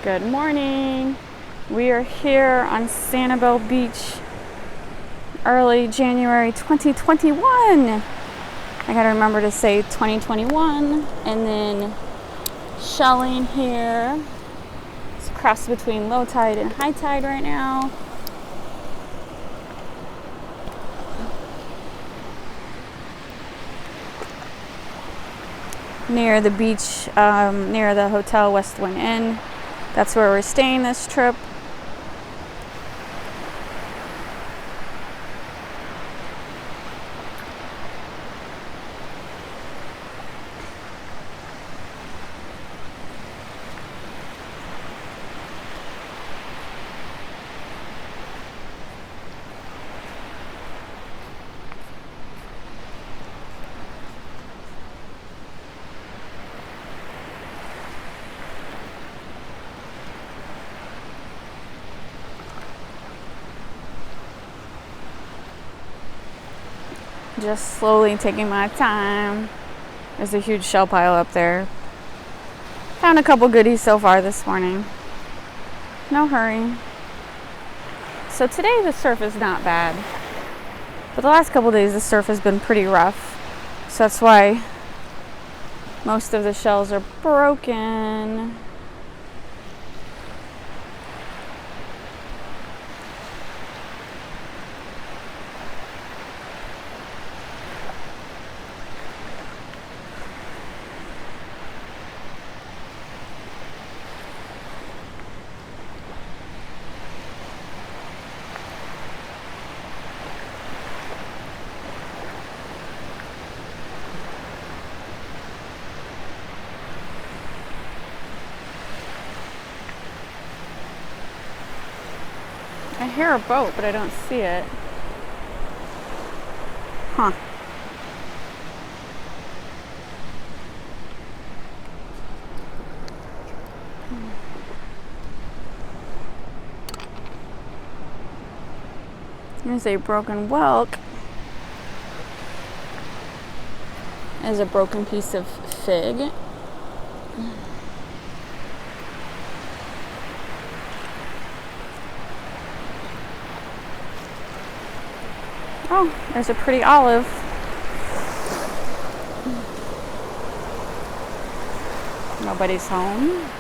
Good morning. We are here on Sanibel Beach, early January 2021. I gotta remember to say 2021. And then shelling here. It's a cross between low tide and high tide right now. Near the beach, near the Hotel West Wind Inn. That's where we're staying this trip. Just slowly taking my time. There's a huge shell pile up there. Found a couple goodies so far this morning. No hurry. So today the surf is not bad. But the last couple days the surf has been pretty rough. So that's why most of the shells are broken. I hear a boat, but I don't see it. Huh. Here's a broken whelk. There's a broken piece of fig. Oh, there's a pretty olive. Nobody's home.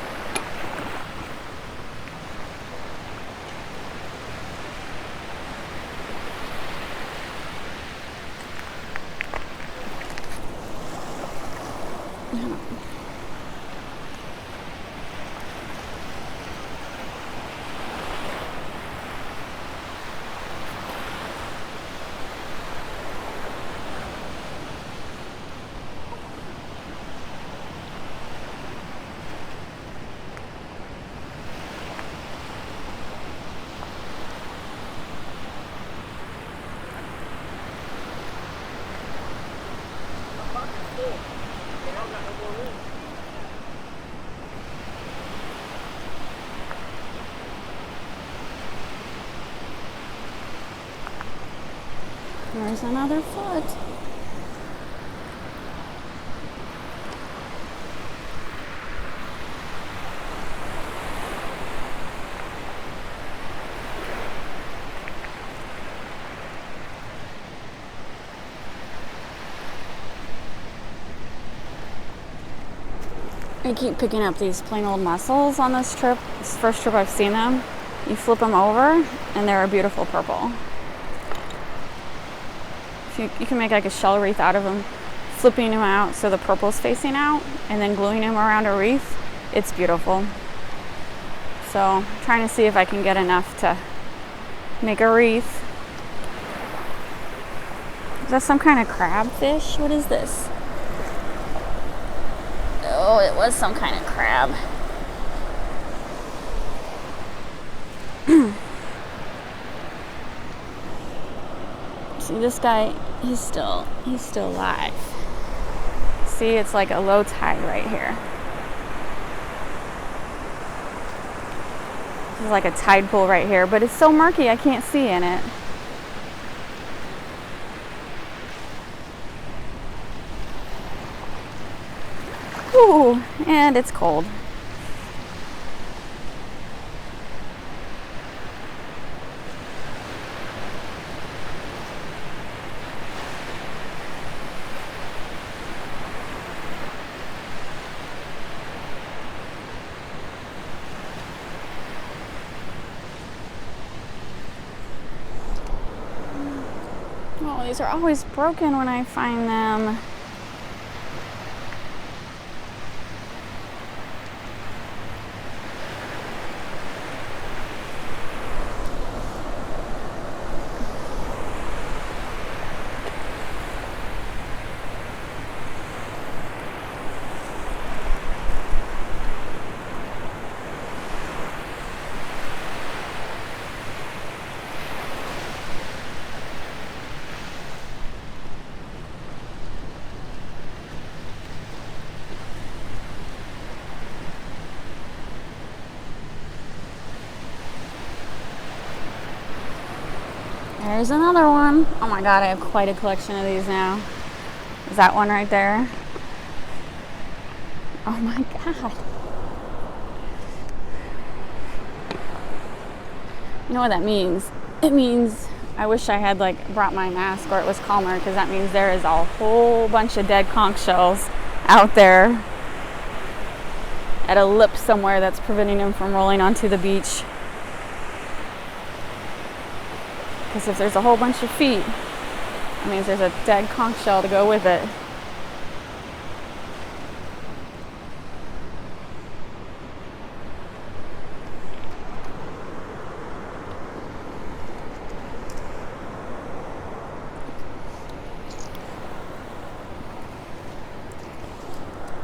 There's another foot. I keep picking up these plain old mussels on this trip. It's the first trip I've seen them. You flip them over and they're a beautiful purple. You can make like a shell wreath out of them, flipping them out so the purple's facing out and then gluing them around a wreath. It's beautiful. So I'm trying to see if I can get enough to make a wreath. Is that some kind of crabfish? What is this? Oh, it was some kind of crab. See, this guy, he's still alive. See, it's like a low tide right here. There's like a tide pool right here, but it's so murky I can't see in it. Ooh, and it's cold. Oh, these are always broken when I find them. There's another one. Oh my god, I have quite a collection of these now. Is that one right there? Oh my god. You know what that means? It means I wish I had like brought my mask or it was calmer, because that means there is a whole bunch of dead conch shells out there at a lip somewhere that's preventing them from rolling onto the beach. Because if there's a whole bunch of feet, that means there's a dead conch shell to go with it.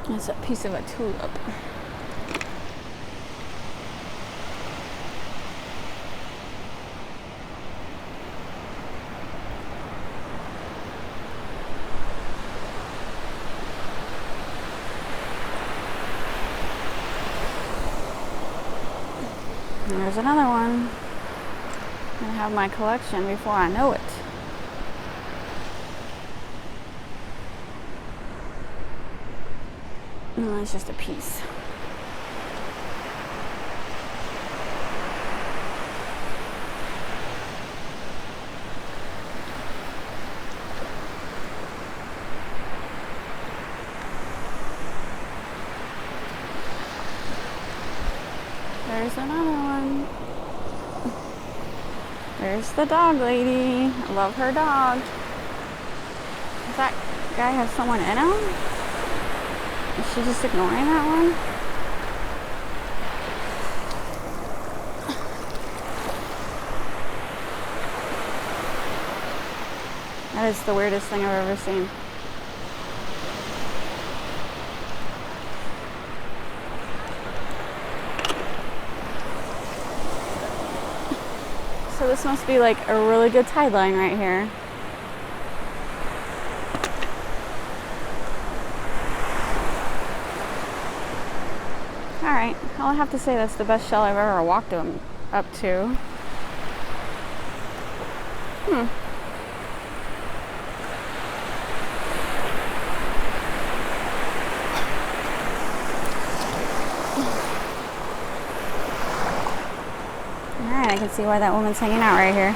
That's a piece of a tulip. And there's another one. I'm gonna have my collection before I know it. No, it's just a piece. There's another one. There's the dog lady. I love her dog. Does that guy have someone in him? Is she just ignoring that one? That is the weirdest thing I've ever seen. So this must be like a really good tide line right here. Alright, I'll have to say that's the best shell I've ever walked up to. Alright, I can see why that woman's hanging out right here.